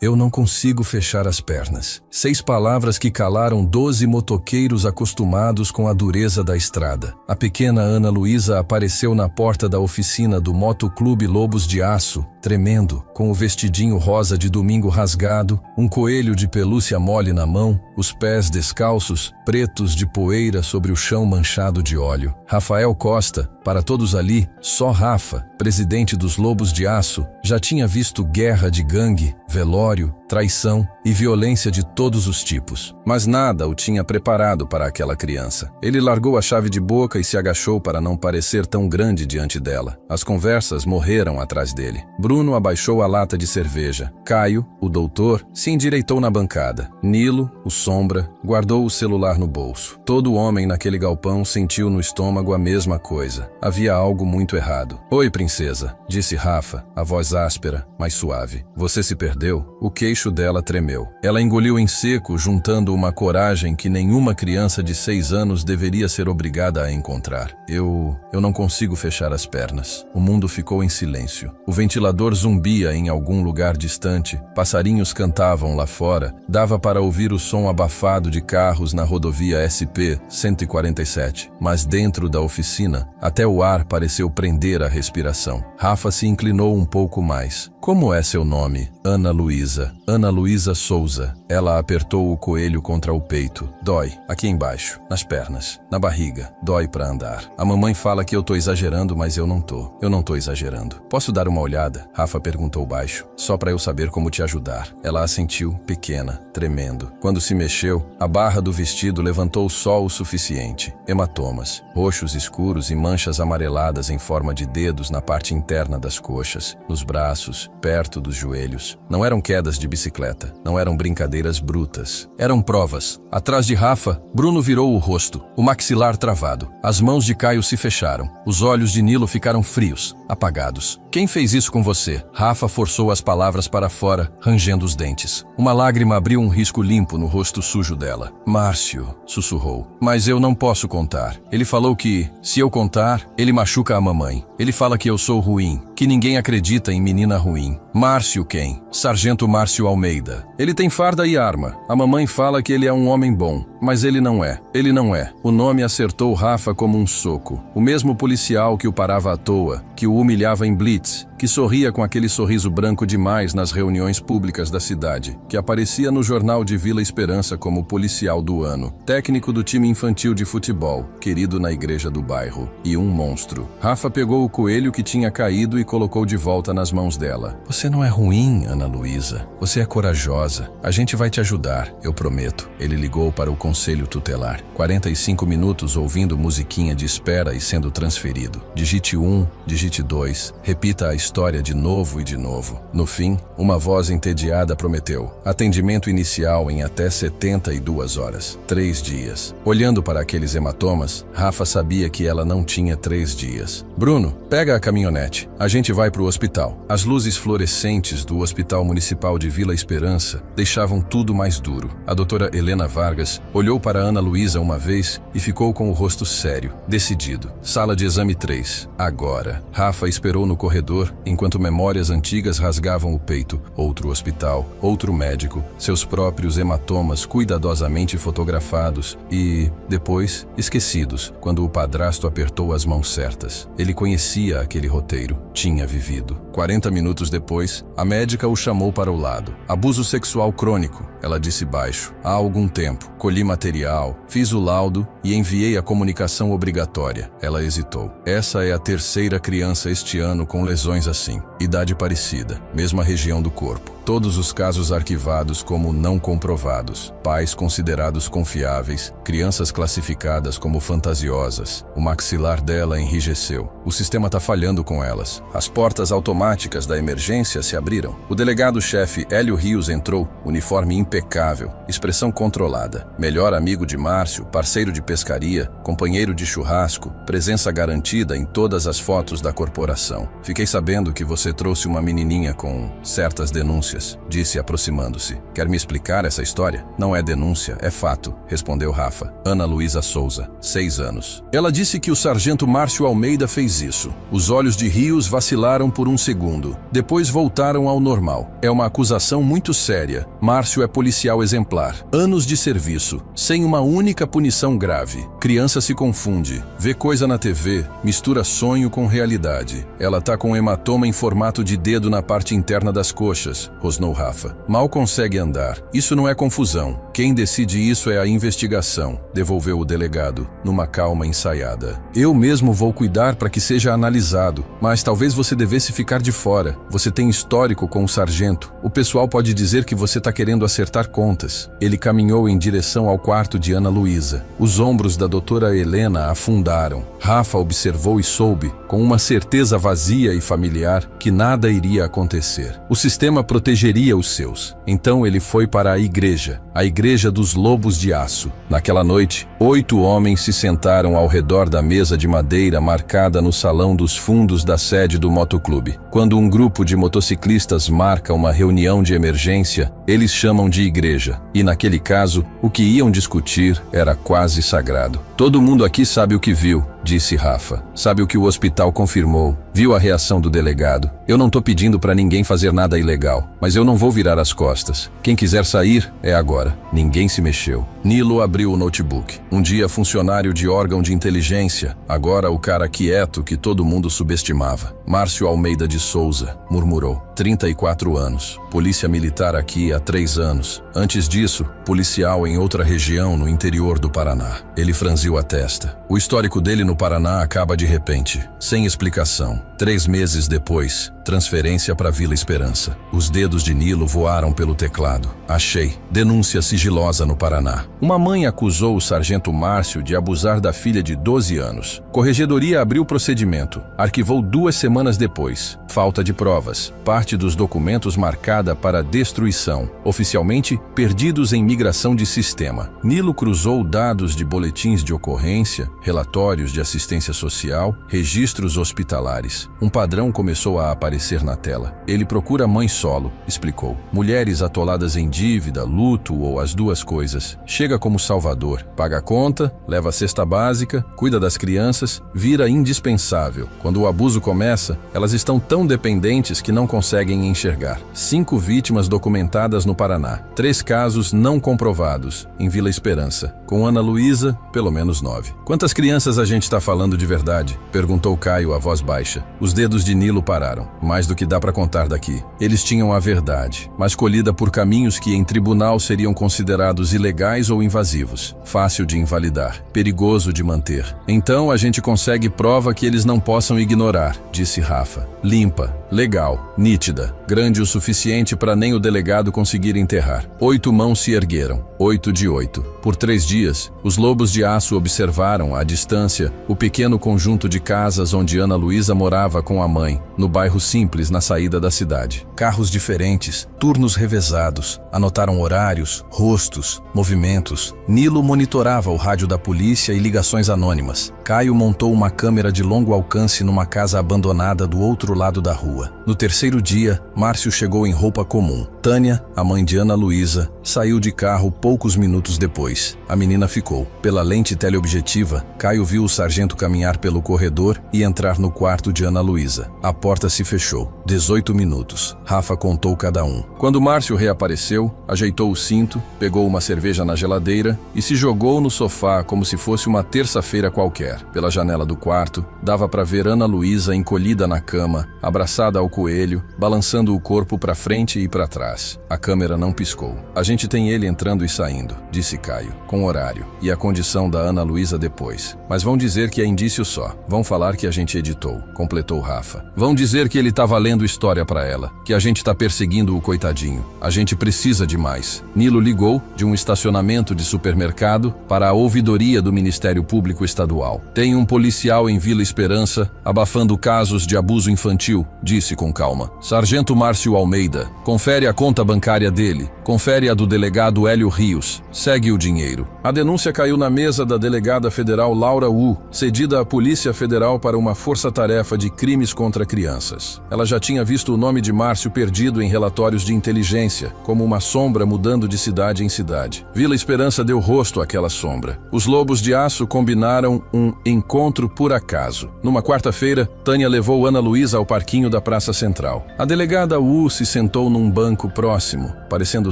Eu não consigo fechar as pernas. 6 palavras que calaram 12 motoqueiros acostumados com a dureza da estrada. A pequena Ana Luísa apareceu na porta da oficina do Motoclube Lobos de Aço, tremendo, com o vestidinho rosa de domingo rasgado, um coelho de pelúcia mole na mão, os pés descalços, pretos de poeira sobre o chão manchado de óleo. Rafael Costa, para todos ali, só Rafa, presidente dos Lobos de Aço, já tinha visto guerra de gangue, velório, traição e violência de todos os tipos. Mas nada o tinha preparado para aquela criança. Ele largou a chave de boca e se agachou para não parecer tão grande diante dela. As conversas morreram atrás dele. Bruno abaixou a lata de cerveja. Caio, o doutor, se endireitou na bancada. Nilo, o sombra, guardou o celular no bolso. Todo homem naquele galpão sentiu no estômago a mesma coisa. Havia algo muito errado. "Oi, princesa", disse Rafa, a voz áspera, mas suave. "Você se perdeu?" O queixo dela tremeu. Ela engoliu em seco, juntando uma coragem que nenhuma criança de 6 anos deveria ser obrigada a encontrar. Eu não consigo fechar as pernas." O mundo ficou em silêncio. O ventilador zumbia em algum lugar distante, passarinhos cantavam lá fora, dava para ouvir o som abafado de carros na rodovia SP-147. Mas dentro da oficina, até o ar pareceu prender a respiração. Rafa se inclinou um pouco mais. "Como é seu nome?" "Ana Luísa. Ana Luísa Souza." Ela apertou o coelho contra o peito. "Dói, aqui embaixo, nas pernas, na barriga. Dói para andar. A mamãe fala que eu tô exagerando, mas eu não tô. Eu não tô exagerando. Posso dar uma olhada?" Rafa perguntou baixo, "só para eu saber como te ajudar." Ela assentiu, pequena, tremendo. Quando se mexeu, a barra do vestido levantou só o suficiente. Hematomas, roxos escuros e manchas amareladas em forma de dedos na parte interna das coxas, nos braços, perto dos joelhos. Não eram quedas de bicicleta, não eram brincadeiras brutas. Eram provas. Atrás de Rafa, Bruno virou o rosto, o maxilar travado. As mãos de Caio se fecharam. Os olhos de Nilo ficaram frios, apagados. "Quem fez isso com você?" Rafa forçou as palavras para fora, rangendo os dentes. Uma lágrima abriu um risco limpo no rosto sujo dela. "Márcio", sussurrou. "Mas eu não posso contar. Ele falou que, se eu contar, ele machuca a mamãe. Ele fala que eu sou ruim, que ninguém acredita em menina ruim." "Márcio quem?" "Sargento Márcio Almeida. Ele tem farda e arma. A mamãe fala que ele é um homem bom, mas ele não é. Ele não é." O nome acertou Rafa como um soco. O mesmo policial que o parava à toa, que o humilhava em blitz, que sorria com aquele sorriso branco demais nas reuniões públicas da cidade, que aparecia no jornal de Vila Esperança como policial do ano, técnico do time infantil de futebol, querido na igreja do bairro, e um monstro. Rafa pegou o coelho que tinha caído e colocou de volta nas mãos dela. "Você não é ruim, Ana Luísa. Você é corajosa. A gente vai te ajudar, eu prometo." Ele ligou para o conselho tutelar. 45 minutos ouvindo musiquinha de espera e sendo transferido. Digite 1, digite 2, repita a história de novo e de novo. No fim, uma voz entediada prometeu: atendimento inicial em até 72 horas. 3 dias. Olhando para aqueles hematomas, Rafa sabia que ela não tinha 3 dias. "Bruno, pega a caminhonete. A gente vai para o hospital." As luzes fluorescentes do Hospital Municipal de Vila Esperança deixavam tudo mais duro. A doutora Helena Vargas olhou para Ana Luísa uma vez e ficou com o rosto sério, decidido. Sala de exame 3. Agora. Rafa esperou no corredor, enquanto memórias antigas rasgavam o peito. Outro hospital, outro médico, seus próprios hematomas cuidadosamente fotografados e, depois, esquecidos, quando o padrasto apertou as mãos certas. Ele conhecia aquele roteiro, tinha vivido. 40 minutos depois, a médica o chamou para o lado. "Abuso sexual crônico", ela disse baixo. "Há algum tempo. Colhi material, fiz o laudo e enviei a comunicação obrigatória." Ela hesitou. "Essa é a 3ª criança este ano com lesões assim. Idade parecida, mesma região do corpo. Todos os casos arquivados como não comprovados. Pais considerados confiáveis, crianças classificadas como fantasiosas." O maxilar dela enrijeceu. "O sistema está falhando com elas." As portas automáticas da emergência se abriram. O delegado-chefe Hélio Rios entrou, uniforme impecável, expressão controlada. Melhor amigo de Márcio, parceiro de pescaria, companheiro de churrasco, presença garantida em todas as fotos da corporação. "Fiquei sabendo que você Você trouxe uma menininha com certas denúncias, disse aproximando-se. Quer me explicar essa história? Não é denúncia, é fato, respondeu Rafa. Ana Luísa Souza, 6 anos. Ela disse que o sargento Márcio Almeida fez isso. Os olhos de Rios vacilaram por um segundo. Depois voltaram ao normal. É uma acusação muito séria. Márcio é policial exemplar. Anos de serviço, sem uma única punição grave. Criança se confunde, vê coisa na TV, mistura sonho com realidade. Ela tá com um hematoma em formato de dedo na parte interna das coxas, rosnou Rafa. Mal consegue andar. Isso não é confusão. Quem decide isso é a investigação, devolveu o delegado, numa calma ensaiada. Eu mesmo vou cuidar para que seja analisado, mas talvez você devesse ficar de fora. Você tem histórico com o sargento. O pessoal pode dizer que você tá querendo acertar contas. Ele caminhou em direção ao quarto de Ana Luísa. Os ombros da doutora Helena afundaram. Rafa observou e soube, com uma certeza vazia e familiar, que nada iria acontecer. O sistema protegeria os seus. Então ele foi para a igreja dos Lobos de Aço. Naquela noite, 8 homens se sentaram ao redor da mesa de madeira marcada no salão dos fundos da sede do motoclube. Quando um grupo de motociclistas marca uma reunião de emergência, eles chamam de igreja. E naquele caso, o que iam discutir era quase sagrado. Todo mundo aqui sabe o que viu, disse Rafa. Sabe o que o hospital confirmou. Viu a reação do delegado. Eu não tô pedindo para ninguém fazer nada ilegal, mas eu não vou virar as costas. Quem quiser sair, é agora. Ninguém se mexeu. Nilo abriu o notebook. Um dia funcionário de órgão de inteligência, agora o cara quieto que todo mundo subestimava. Márcio Almeida de Souza, murmurou. 34 anos. Polícia militar aqui há 3 anos. Antes disso, policial em outra região no interior do Paraná. Ele franziu a testa. O histórico dele no Paraná acaba de repente, sem explicação. 3 meses depois, transferência para Vila Esperança. Os dedos de Nilo voaram pelo teclado. Achei. Denúncia sigilosa no Paraná. Uma mãe acusou o sargento Márcio de abusar da filha de 12 anos. Corregedoria abriu procedimento. Arquivou 2 semanas depois. Falta de provas. Parte dos documentos marcada para destruição. Oficialmente, perdidos em migração de sistema. Nilo cruzou dados de boletins de ocorrência, relatórios de assistência social, registros hospitalares. Um padrão começou a aparecer na tela. Ele procura mãe solo, explicou. Mulheres atoladas em dívida, luto ou as duas coisas. Chega como salvador. Paga a conta, leva a cesta básica, cuida das crianças, vira indispensável. Quando o abuso começa, elas estão tão dependentes que não conseguem enxergar. 5 vítimas documentadas no Paraná. 3 casos não comprovados, em Vila Esperança. Com Ana Luísa, pelo menos 9. Quantas crianças a gente está falando de verdade? Perguntou Caio a voz baixa. Os dedos de Nilo pararam. Mais do que dá para contar daqui. Eles tinham a verdade, mas colhida por caminhos que em tribunal seriam considerados ilegais ou invasivos. Fácil de invalidar, perigoso de manter. Então a gente consegue prova que eles não possam ignorar, disse Rafa. Limpa, legal, nítida, grande o suficiente para nem o delegado conseguir enterrar. 8 mãos se ergueram, 8 de 8. Por 3 dias, os Lobos de Aço observaram, à distância, o pequeno conjunto de casas onde Ana Luísa morava com a mãe, no bairro Simples, na saída da cidade. Carros diferentes, turnos revezados, anotaram horários, rostos, movimentos. Nilo monitorava o rádio da polícia e ligações anônimas. Caio montou uma câmera de longo alcance numa casa abandonada do outro lado da rua. No 3º dia, Márcio chegou em roupa comum. Tânia, a mãe de Ana Luísa, saiu de carro poucos minutos depois. A menina ficou. Pela lente teleobjetiva, Caio viu o sargento caminhar pelo corredor e entrar no quarto de Ana Luísa. A porta se fechou. 18 minutos. Rafa contou cada um. Quando Márcio reapareceu, ajeitou o cinto, pegou uma cerveja na geladeira e se jogou no sofá como se fosse uma terça-feira qualquer. Pela janela do quarto, dava para ver Ana Luísa encolhida na cama, abraçada ao coelho, balançando o corpo para frente e para trás. A câmera não piscou. A gente tem ele entrando e saindo, disse Caio, com horário, e a condição da Ana Luísa depois. Mas vão dizer que é indício só. Vão falar que a gente editou, completou Rafa. Vão dizer que ele tá valendo história para ela, que a gente tá perseguindo o coitadinho. A gente precisa de mais. Nilo ligou de um estacionamento de supermercado para a ouvidoria do Ministério Público Estadual. Tem um policial em Vila Esperança abafando casos de abuso infantil, disse com calma. Sargento Márcio Almeida, confere a conta bancária dele. Confere a do delegado Hélio Rios. Segue o dinheiro. A denúncia caiu na mesa da delegada federal Laura Wu, cedida à Polícia Federal para uma força-tarefa de crimes contra crianças. Ela já tinha visto o nome de Márcio perdido em relatórios de inteligência, como uma sombra mudando de cidade em cidade. Vila Esperança deu rosto àquela sombra. Os Lobos de Aço combinaram um encontro por acaso. Numa quarta-feira, Tânia levou Ana Luísa ao parquinho da Praça Central. A delegada Wu se sentou num banco próximo, parecendo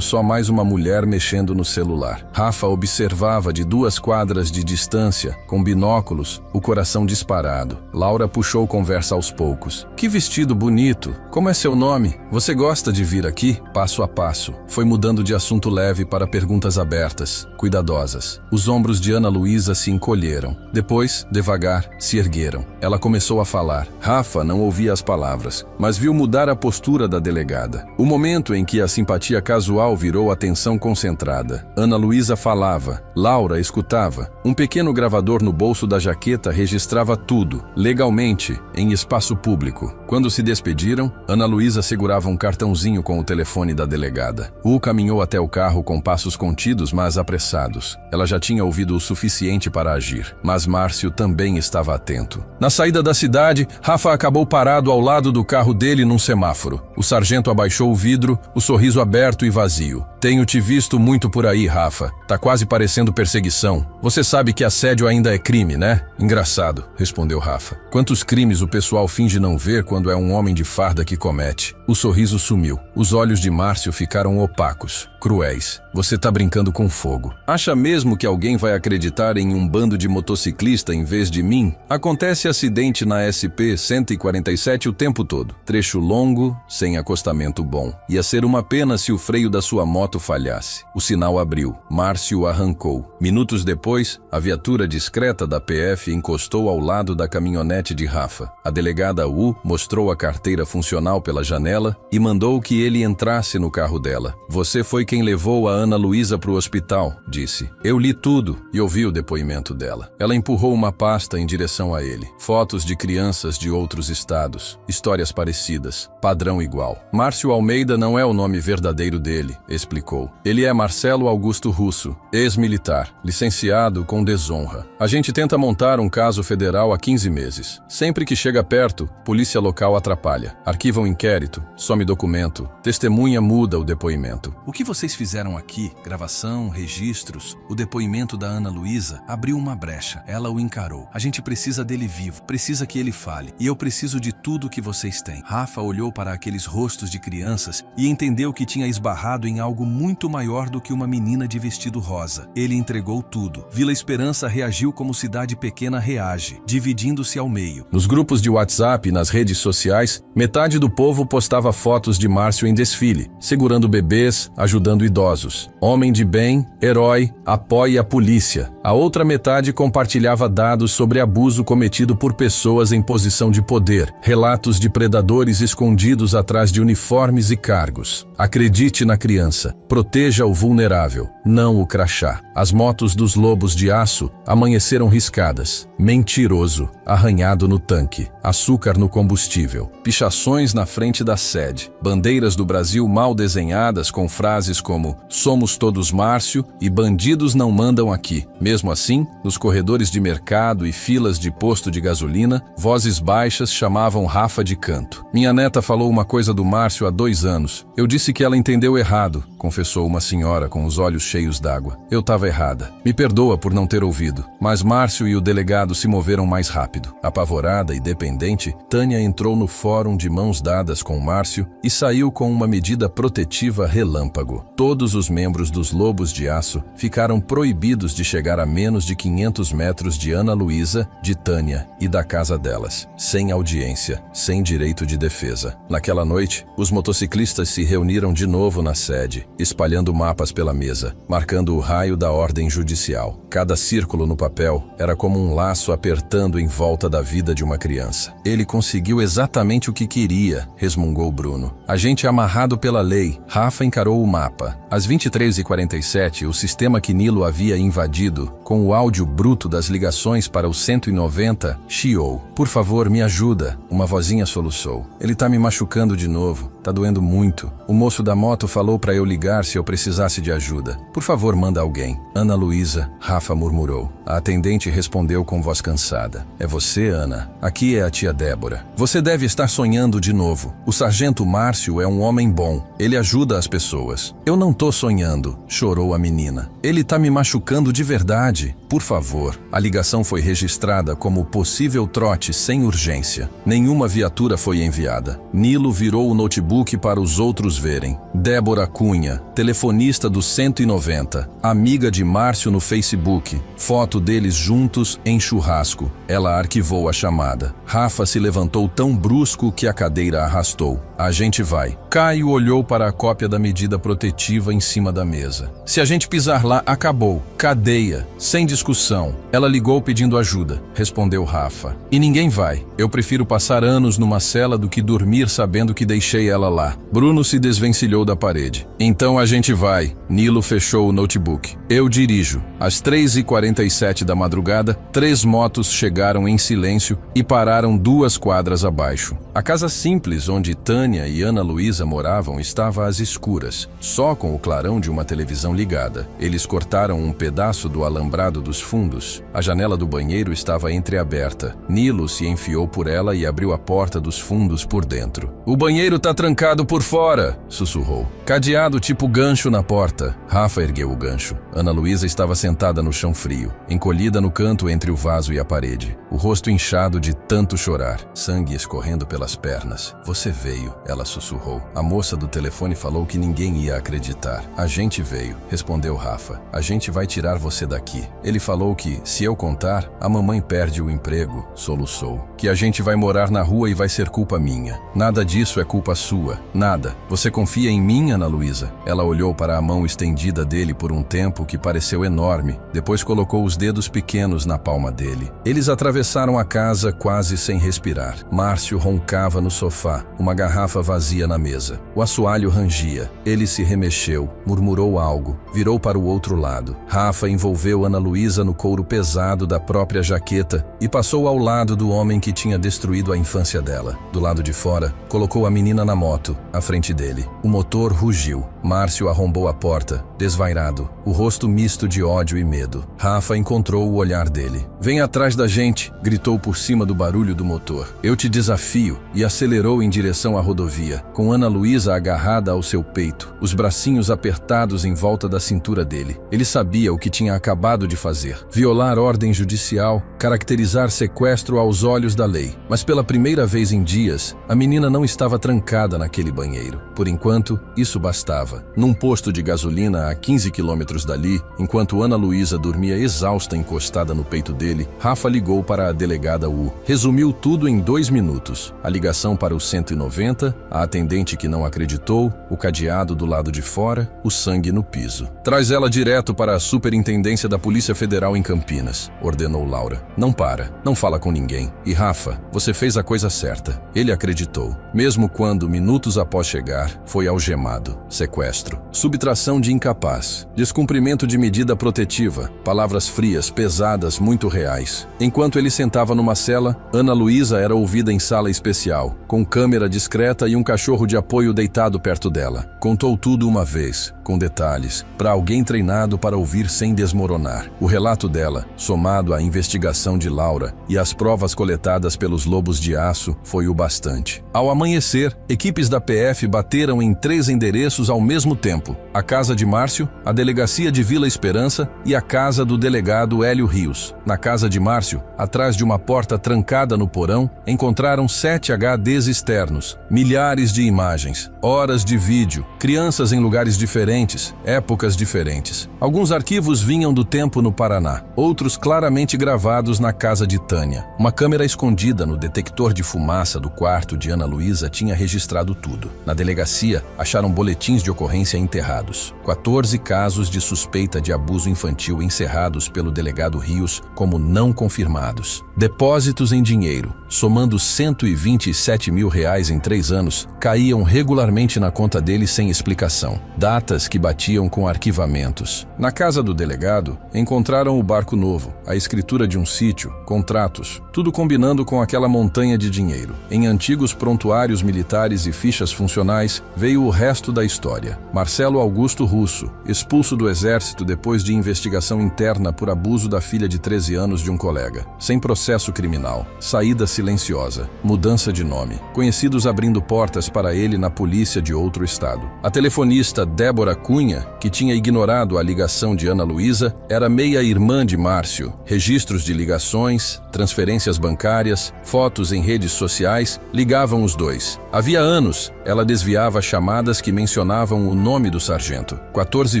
só mais uma mulher mexendo no celular. Rafa observava de 2 quadras de distância, com binóculos, o coração disparado. Laura puxou conversa aos poucos. Que vestido bonito! Como é seu nome? Você gosta de vir aqui? Passo a passo. Foi mudando de assunto leve para perguntas abertas, cuidadosas. Os ombros de Ana Luísa se encolheram. Depois, devagar, se ergueram. Ela começou a falar. Rafa não ouvia as palavras, mas viu mudar a postura da delegada. O momento em que a simpatia casual virou atenção concentrada. Ana Luísa falava. Laura escutava. Um pequeno gravador no bolso da jaqueta registrava tudo, legalmente, em espaço público. Quando se despediram, Ana Luísa segurava um cartãozinho com o telefone da delegada. U caminhou até o carro com passos contidos, mas apressados. Ela já tinha ouvido o suficiente para agir, mas Márcio também estava atento. Na saída da cidade, Rafa acabou parado ao lado do carro dele num semáforo. O sargento abaixou o vidro, o sorriso aberto e vazio. Tenho te visto muito por aí, Rafa. Tá quase parecendo perseguição. Você sabe que assédio ainda é crime, né? Engraçado, respondeu Rafa. Quantos crimes o pessoal finge não ver quando é um homem de farda que comete? O sorriso sumiu. Os olhos de Márcio ficaram opacos, cruéis. Você tá brincando com fogo. Acha mesmo que alguém vai acreditar em um bando de motociclista em vez de mim? Acontece acidente na SP-147 o tempo todo. Trecho longo, sem acostamento bom. Ia ser uma pena se o freio da sua moto falhasse. O sinal abriu. Márcio arrancou. Minutos depois, a viatura discreta da PF encostou ao lado da caminhonete de Rafa. A delegada Wu mostrou a carteira funcional pela janela e mandou que ele entrasse no carro dela. Você foi quem levou a Ana Luísa para o hospital, disse. Eu li tudo e ouvi o depoimento dela. Ela empurrou uma pasta em direção a ele. Fotos de crianças de outros estados. Histórias parecidas. Padrão igual. Márcio Almeida não é o nome verdadeiro dele, explicou. Ele é Marcelo Augusto Russo, ex-militar, licenciado com desonra. A gente tenta montar um caso federal há 15 meses. Sempre que chega perto, polícia local atrapalha. Arquiva um inquérito, some documento, testemunha muda o depoimento. O que vocês fizeram aqui? Gravação, registros, o depoimento da Ana Luísa abriu uma brecha. Ela o encarou. A gente precisa dele vivo, precisa que ele fale. E eu preciso de tudo que vocês têm. Rafa olhou para aqueles rostos de crianças e entendeu que tinha esbarrado em algo muito maior do que uma menina de vestido rosa. Ele entregou tudo. Vila Esperança reagiu como cidade pequena reage, dividindo-se ao meio. Nos grupos de WhatsApp e nas redes sociais, metade do povo postava fotos de Márcio em desfile, segurando bebês, ajudando idosos. Homem de bem, herói, apoie a polícia. A outra metade compartilhava dados sobre abuso cometido por pessoas em posição de poder, relatos de predadores escondidos atrás de uniformes e cargos. Acredite na criança, proteja o vulnerável, não o crachá. As motos dos Lobos de Aço amanheceram riscadas. Mentiroso, arranhado no tanque, açúcar no combustível, pichações na frente da sede, bandeiras do Brasil mal desenhadas com frases como "Somos todos Márcio" e "Bandidos não mandam aqui". Mesmo assim, nos corredores de mercado e filas de posto de gasolina, vozes baixas chamavam Rafa de canto. Minha neta falou uma coisa do Márcio há 2 anos. Eu disse que ela entendeu errado, confessou uma senhora com os olhos cheios d'água. Eu estava errada. Me perdoa por não ter ouvido. Mas Márcio e o delegado se moveram mais rápido. Apavorada e dependente, Tânia entrou no fórum de mãos dadas com Márcio e saiu com uma medida protetiva relâmpago. Todos os membros dos Lobos de Aço ficaram proibidos de chegar a menos de 500 metros de Ana Luísa, de Tânia e da casa delas. Sem audiência, sem direito de defesa. Naquela noite, os motociclistas se reuniram de novo na sede, espalhando mapas pela mesa, marcando o raio da ordem judicial. Cada círculo no papel era como um laço apertando em volta da vida de uma criança. Ele conseguiu exatamente o que queria, resmungou Bruno. A gente é amarrado pela lei. Rafa encarou o mapa. Às 23h47, o sistema que Nilo havia invadido, com o áudio bruto das ligações para o 190, chiou. Por favor, me ajuda. Uma vozinha soluçou. Ele tá me machucando de novo. Tá doendo muito. O moço da moto falou para eu ligar ligar se eu precisasse de ajuda. Por favor, manda alguém. Ana Luísa, Rafa murmurou. A atendente respondeu com voz cansada. É você, Ana? Aqui é a tia Débora. Você deve estar sonhando de novo. O sargento Márcio é um homem bom. Ele ajuda as pessoas. Eu não tô sonhando, chorou a menina. Ele tá me machucando de verdade. Por favor. A ligação foi registrada como possível trote sem urgência. Nenhuma viatura foi enviada. Nilo virou o notebook para os outros verem. Débora Cunha, telefonista do 190, amiga de Márcio no Facebook. Foto deles juntos em churrasco. Ela arquivou a chamada. Rafa se levantou tão brusco que a cadeira arrastou. A gente vai. Caio olhou para a cópia da medida protetiva em cima da mesa. Se a gente pisar lá, acabou. Cadeia. Sem discussão. Ela ligou pedindo ajuda, respondeu Rafa. E ninguém vai. Eu prefiro passar anos numa cela do que dormir sabendo que deixei ela lá. Bruno se desvencilhou da parede. Então a gente vai. Nilo fechou o notebook. Eu dirijo. Às 3h47 da madrugada, 3 motos chegaram em silêncio e pararam 2 quadras abaixo. A casa simples onde Tânia e Ana Luísa moravam estava às escuras, só com o clarão de uma televisão ligada. Eles cortaram um pedaço do alambrado dos fundos. A janela do banheiro estava entreaberta. Nilo se enfiou por ela e abriu a porta dos fundos por dentro. O banheiro tá trancado por fora, sussurrou. Cadeado tipo gancho na porta. Rafa ergueu o gancho. Ana Luísa estava sentada no chão frio, encolhida no canto entre o vaso e a parede, o rosto inchado de tanto chorar, sangue escorrendo pelas pernas. Você veio, ela sussurrou. A moça do telefone falou que ninguém ia acreditar. A gente veio, respondeu Rafa. A gente vai tirar você daqui. Ele falou que, se eu contar, a mamãe perde o emprego, soluçou. Que a gente vai morar na rua e vai ser culpa minha. Nada disso é culpa sua. Nada. Você confia em mim, Ana Luísa? Ela olhou para a mão estendida dele por um tempo que pareceu enorme. Depois colocou os dedos pequenos na palma dele. Eles atravessaram a casa quase sem respirar. Márcio roncava no sofá, uma garrafa vazia na mesa. O assoalho rangia. Ele se remexeu, murmurou algo, virou para o outro lado. Rafa envolveu Ana Luísa no couro pesado da própria jaqueta e passou ao lado do homem que tinha destruído a infância dela. Do lado de fora, colocou a menina na moto, à frente dele. O motor rugiu. Márcio arrombou a porta, desvairado, o rosto misto de ódio e medo. Rafa encontrou o olhar dele. Vem atrás da gente, gritou por cima do barulho do motor. Eu te desafio, e acelerou em direção à rodovia, com Ana Luísa agarrada ao seu peito, os bracinhos apertados em volta da cintura dele. Ele sabia o que tinha acabado de fazer. Violar ordem judicial, caracterizar sequestro aos olhos da lei. Mas pela primeira vez em dias, a menina não estava trancada naquele banheiro. Por enquanto, isso bastava. Num posto de gasolina a 15 quilômetros dali, enquanto Ana Luísa dormia exausta encostada no peito dele, Rafa ligou para a delegada U. Resumiu tudo em 2 minutos. A ligação para o 190, a atendente que não acreditou, o cadeado do lado de fora, o sangue no piso. Traz ela direto para a superintendência da Polícia Federal em Campinas, ordenou Laura. Não para, não fala com ninguém. E Rafa, você fez a coisa certa. Ele acreditou. Mesmo quando, minutos após chegar, foi algemado. Sequestro. Subtração de incapaz. Descumprimento de medida protetiva. Palavras frias, pesadas, muito reais. Enquanto ele sentava numa cela, Ana Luísa era ouvida em sala especial, com câmera discreta e um cachorro de apoio deitado perto dela. Contou tudo uma vez, com detalhes, para alguém treinado para ouvir sem desmoronar. O relato dela, somado à investigação de Laura e às provas coletadas pelos lobos de aço, foi o bastante. Ao amanhecer, equipes da PF bateram em 3 endereços ao mesmo tempo: a casa de Márcio, a delegacia de Vila Esperança e a casa do delegado Hélio Rios. Na casa de Márcio, atrás de uma porta trancada no porão, encontraram 7 HDs externos, milhares de imagens, horas de vídeo, crianças em lugares diferentes, épocas diferentes. Alguns arquivos vinham do tempo no Paraná, outros claramente gravados na casa de Tânia. Uma câmera escondida no detector de fumaça do quarto de Ana Luísa tinha registrado tudo. Na delegacia, acharam boletins de ocorrência enterrados. 14 casos de suspeita de abuso infantil encerrados pelo delegado Rios como não confirmados. Depósitos em dinheiro, somando R$127 mil em 3 anos, caíam regularmente na conta dele sem explicação. Datas que batiam com arquivamentos. Na casa do delegado, encontraram o barco novo, a escritura de um sítio, contratos, tudo combinando com aquela montanha de dinheiro. Em antigos prontuários militares e fichas funcionais, veio o resto da história. Marcelo Augusto Russo, expulso do exército depois de investigação interna por abuso da filha de 13 anos de um colega. Sem processo criminal. Saída silenciosa. Mudança de nome. Conhecidos abrindo portas para ele na polícia de outro estado. A telefonista Débora Cunha, que tinha ignorado a ligação de Ana Luísa, era meia-irmã de Márcio. Registros de ligações, transferências bancárias, fotos em redes sociais ligavam os dois. Havia anos, ela desviava chamadas que mencionavam o nome do sargento. 14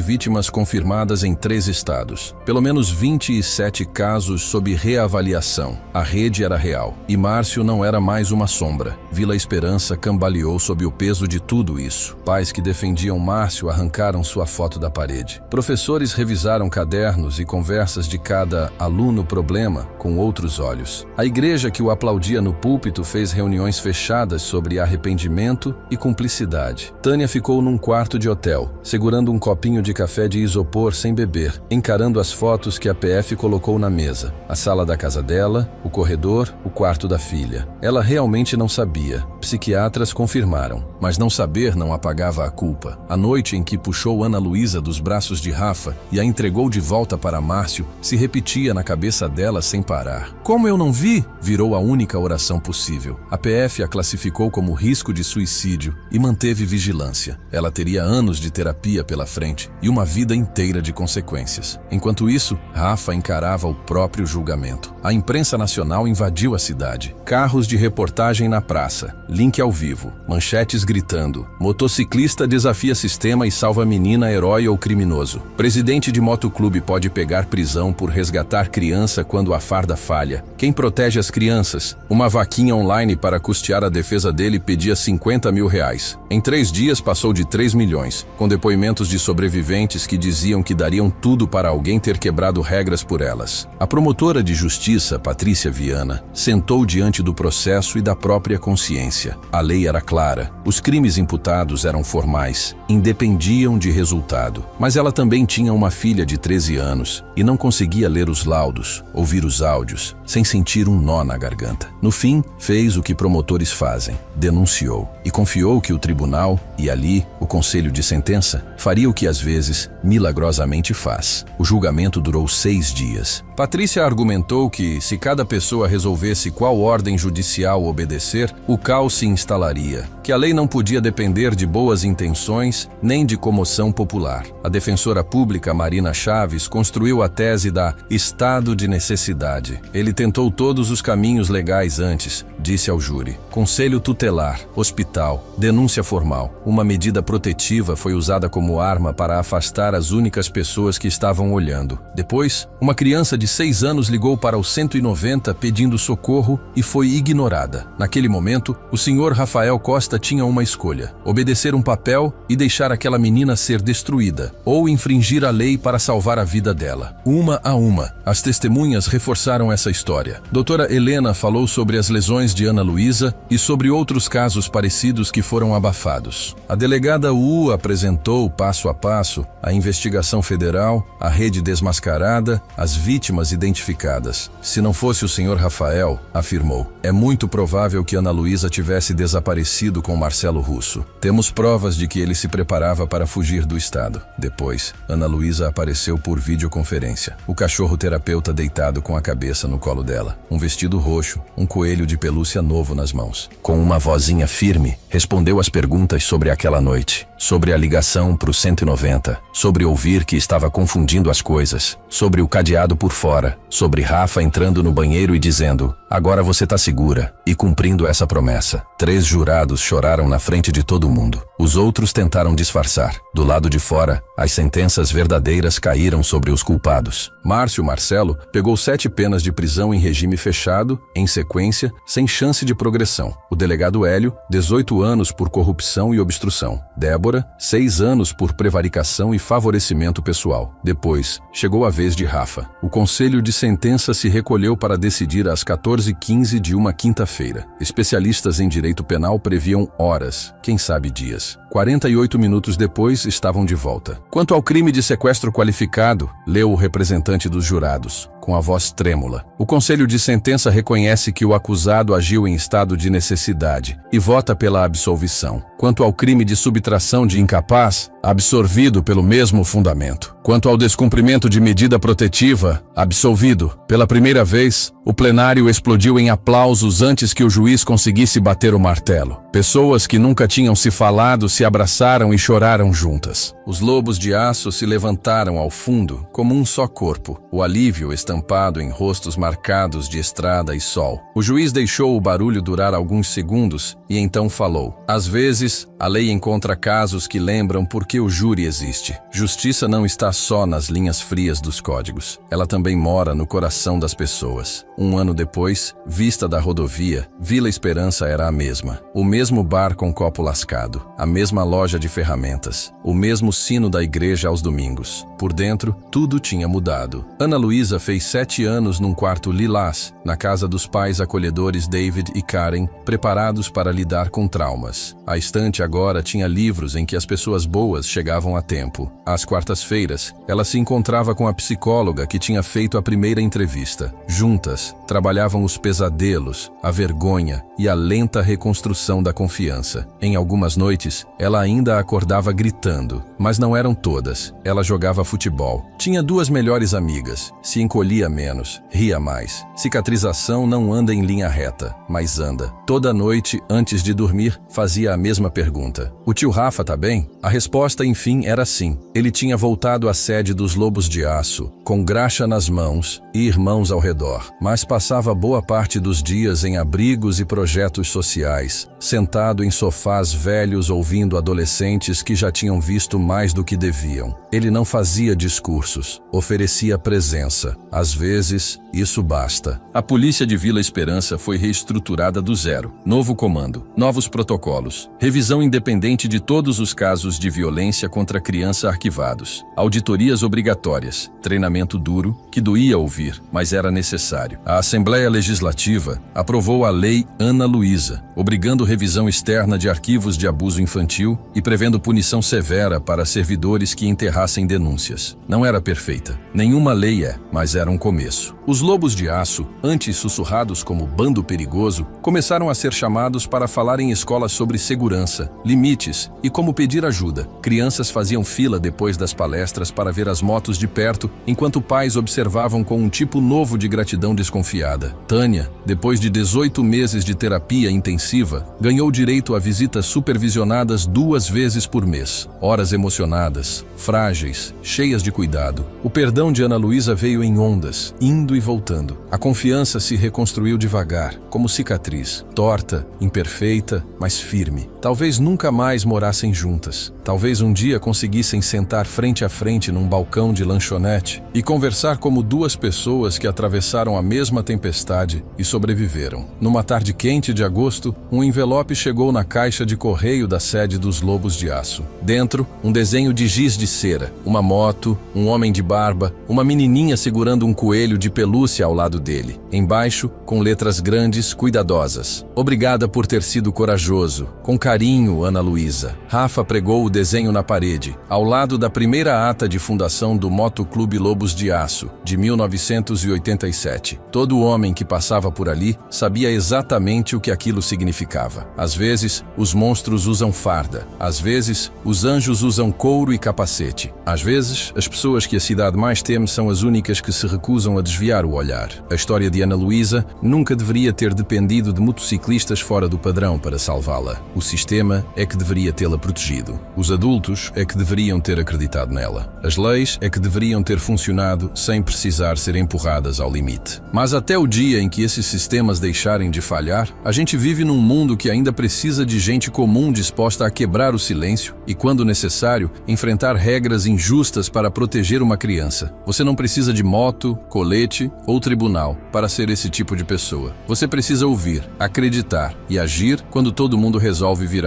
vítimas confirmadas em 3 estados. Pelo menos 27 casos sob reavaliação. A rede era real. E Márcio não era mais uma sombra. Vila Esperança cambaleou sob o peso de tudo isso. Pais que defendiam Márcio arrancaram sua foto da parede. Professores revisaram cadernos e conversas de cada aluno problema com outros olhos. A igreja que o aplaudia no púlpito fez reuniões fechadas sobre arrependimento e cumplicidade. Tânia ficou num quarto de hotel, segurando um copinho de café de isopor sem beber, encarando as fotos que a PF colocou na mesa. A sala da casa dela, o corredor, o quarto da filha. Ela realmente não sabia. Psiquiatras confirmaram. Mas não saber não apagava a culpa. A noite em que puxou Ana Luísa dos braços de Rafa e a entregou de volta para Márcio se repetia na cabeça dela sem parar. Como eu não vi? Virou a única oração possível. A PF a classificou como risco de suicídio e manteve vigilância. Ela teria anos de terapia pela frente e uma vida inteira de consequências. Enquanto isso, Rafa encarava o próprio julgamento. A imprensa nacional invadiu a cidade. Carros de reportagem na praça, link ao vivo, manchetes gritando: motociclista desafia sistema e salva menina, herói ou criminoso. Presidente de motoclube pode pegar prisão por resgatar criança quando a farda falha. Quem protege as crianças? Uma vaquinha online para custear a defesa dele pedia 50 mil reais. Em 3 dias passou de 3 milhões, com depoimentos de sobreviventes que diziam que dariam tudo para alguém ter quebrado regras por elas. A promotora de justiça, Patrícia Viana, sentou diante do processo e da própria consciência. A lei era clara. Os crimes imputados eram formais, independiam de resultado. Mas ela também tinha uma filha de 13 anos e não conseguia ler os laudos, ouvir os áudios, sem sentir um nó na garganta. No fim, fez o que promotores fazem, denunciou e confiou que o tribunal, e ali, o conselho de sentença, faria o que às vezes, milagrosamente faz. O julgamento durou 6 dias. Patrícia argumentou que, se cada pessoa resolvesse qual ordem judicial obedecer, o caos se instalaria, que a lei não podia depender de boas intenções nem de comoção popular. A defensora pública Marina Chaves construiu a tese da estado de necessidade. Ele tentou todos os caminhos legais antes, disse ao júri. Conselho tutelar, hospital, denúncia formal. Uma medida protetiva foi usada como arma para afastar as únicas pessoas que estavam olhando. Depois, uma criança de 6 anos ligou para o 190 pedindo socorro e foi ignorada. Naquele momento, o senhor Rafael Costa tinha uma escolha: obedecer um papel e deixar aquela menina ser destruída, ou infringir a lei para salvar a vida dela. Uma a uma, as testemunhas reforçaram essa história. Doutora Helena falou sobre as lesões de Ana Luísa e sobre outros casos parecidos que foram abafados. A delegada U apresentou, passo a passo, a investigação federal, a rede desmascarada, as vítimas identificadas. Se não fosse o senhor Rafael, afirmou, é muito provável que Ana Luísa tivesse desaparecido com Marcelo Russo. Temos provas de que ele se preparava para fugir do estado. Depois, Ana Luísa apareceu por videoconferência. O cachorro terapeuta deitado com a cabeça no colo dela. Um vestido roxo, um coelho de pelúcia novo nas mãos. Com uma vozinha firme, respondeu às perguntas sobre aquela noite. Sobre a ligação para o 190. Sobre ouvir que estava confundindo as coisas. Sobre o cadeado por fora. Sobre Rafa entrando no banheiro e dizendo: agora você tá segura. E cumprindo essa promessa. 3 jurados choraram na frente de todo mundo. Os outros tentaram disfarçar. Do lado de fora, as sentenças verdadeiras caíram sobre os culpados. Márcio Marcelo pegou 7 penas de prisão em regime fechado, em sequência, sem chance de progressão. O delegado Hélio, 18 anos por corrupção e obstrução. Débora, Débora, 6 anos por prevaricação e favorecimento pessoal. Depois, chegou a vez de Rafa. O conselho de sentença se recolheu para decidir às 14h15 de uma quinta-feira. Especialistas em direito penal previam horas, quem sabe dias. 48 minutos depois, estavam de volta. Quanto ao crime de sequestro qualificado, leu o representante dos jurados, com a voz trêmula. O conselho de sentença reconhece que o acusado agiu em estado de necessidade e vota pela absolvição. Quanto ao crime de subtração de incapaz, absolvido pelo mesmo fundamento. Quanto ao descumprimento de medida protetiva, absolvido. Pela primeira vez, o plenário explodiu em aplausos antes que o juiz conseguisse bater o martelo. Pessoas que nunca tinham se falado se abraçaram e choraram juntas. Os lobos de aço se levantaram ao fundo como um só corpo, o alívio estampado em rostos marcados de estrada e sol. O juiz deixou o barulho durar alguns segundos e então falou: às vezes, a lei encontra casos que lembram por que o júri existe. Justiça não está só nas linhas frias dos códigos. Ela também mora no coração das pessoas. Um ano depois, vista da rodovia, Vila Esperança era a mesma. O mesmo bar com copo lascado, a mesma loja de ferramentas, o mesmo sino da igreja aos domingos. Por dentro, tudo tinha mudado. Ana Luísa fez 7 anos num quarto lilás, na casa dos pais acolhedores David e Karen, preparados para lidar com traumas. A estante agora tinha livros em que as pessoas boas chegavam a tempo. Às quartas-feiras, ela se encontrava com a psicóloga que tinha feito a primeira entrevista. Juntas, trabalhavam os pesadelos, a vergonha e a lenta reconstrução da confiança. Em algumas noites, ela ainda acordava gritando, mas não eram todas. Ela jogava futebol. Tinha 2 melhores amigas. Se encolhia menos, ria mais. Cicatrização não anda em linha reta, mas anda. Toda noite, antes de dormir, fazia a mesma pergunta: o tio Rafa tá bem? A resposta, enfim, era sim. Ele tinha voltado à sede dos Lobos de Aço, com graxa nas mãos e irmãos ao redor, mas passava boa parte dos dias em abrigos e projetos sociais, sentado em sofás velhos ouvindo adolescentes que já tinham visto mais do que deviam. Ele não fazia discursos, oferecia presença. Às vezes, isso basta. A polícia de Vila Esperança foi reestruturada do zero. Novo comando, novos protocolos, revisão independente de todos os casos de violência contra criança arquivados, auditorias obrigatórias, treinamento duro, que doía ouvir, mas era necessário. A Assembleia Legislativa aprovou a Lei Ana Luísa, obrigando revisão externa de arquivos de abuso infantil e prevendo punição severa para servidores que enterrassem denúncias. Não era perfeita. Nenhuma lei é, mas era um começo. Os Lobos de Aço, antes sussurrados como bando perigoso, começaram a ser chamados para falar em escolas sobre segurança, limites e como pedir ajuda. Crianças faziam fila depois das palestras para ver as motos de perto, enquanto pais observavam com um tipo novo de gratidão desconfiada. Tânia, depois de 18 meses de terapia intensiva, ganhou direito a visitas supervisionadas 2 vezes por mês. Horas emocionadas, frágeis, cheias de cuidado. O perdão de Ana Luísa veio em ondas, indo e voltando. A confiança se reconstruiu devagar, como cicatriz, torta, imperfeita, mas firme. Talvez nunca mais morassem juntas. Talvez um dia conseguissem sentar frente a frente num balcão de lanchonete e conversar como 2 pessoas que atravessaram a mesma tempestade e sobreviveram. Numa tarde quente de agosto, um envelope chegou na caixa de correio da sede dos Lobos de Aço. Dentro, um desenho de giz de cera, uma moto, um homem de barba, uma menininha segurando um coelho de pelúcia ao lado dele. Embaixo, com letras grandes, cuidadosas: obrigada por ter sido corajoso. Com carinho, Ana Luísa. Rafa pregou o desenho na parede, ao lado da primeira ata de fundação do Motoclube Lobos de Aço, de 1987. Todo homem que passava por ali sabia exatamente o que aquilo significava. Às vezes, os monstros usam farda. Às vezes, os anjos usam couro e capacete. Às vezes, as pessoas que a cidade mais teme são as únicas que se recusam a desviar o olhar. A história de Ana Luísa nunca deveria ter dependido de motociclistas fora do padrão para salvá-la. O sistema é que deveria tê-la protegido. Os adultos é que deveriam ter acreditado nela. As leis é que deveriam ter funcionado sem precisar ser empurradas ao limite. Mas até o dia em que esses sistemas deixarem de falhar, a gente vive num mundo que ainda precisa de gente comum disposta a quebrar o silêncio e, quando necessário, enfrentar regras injustas para proteger uma criança. Você não precisa de moto, colete ou tribunal para ser esse tipo de pessoa. Você precisa ouvir, acreditar e agir quando todo mundo resolve virar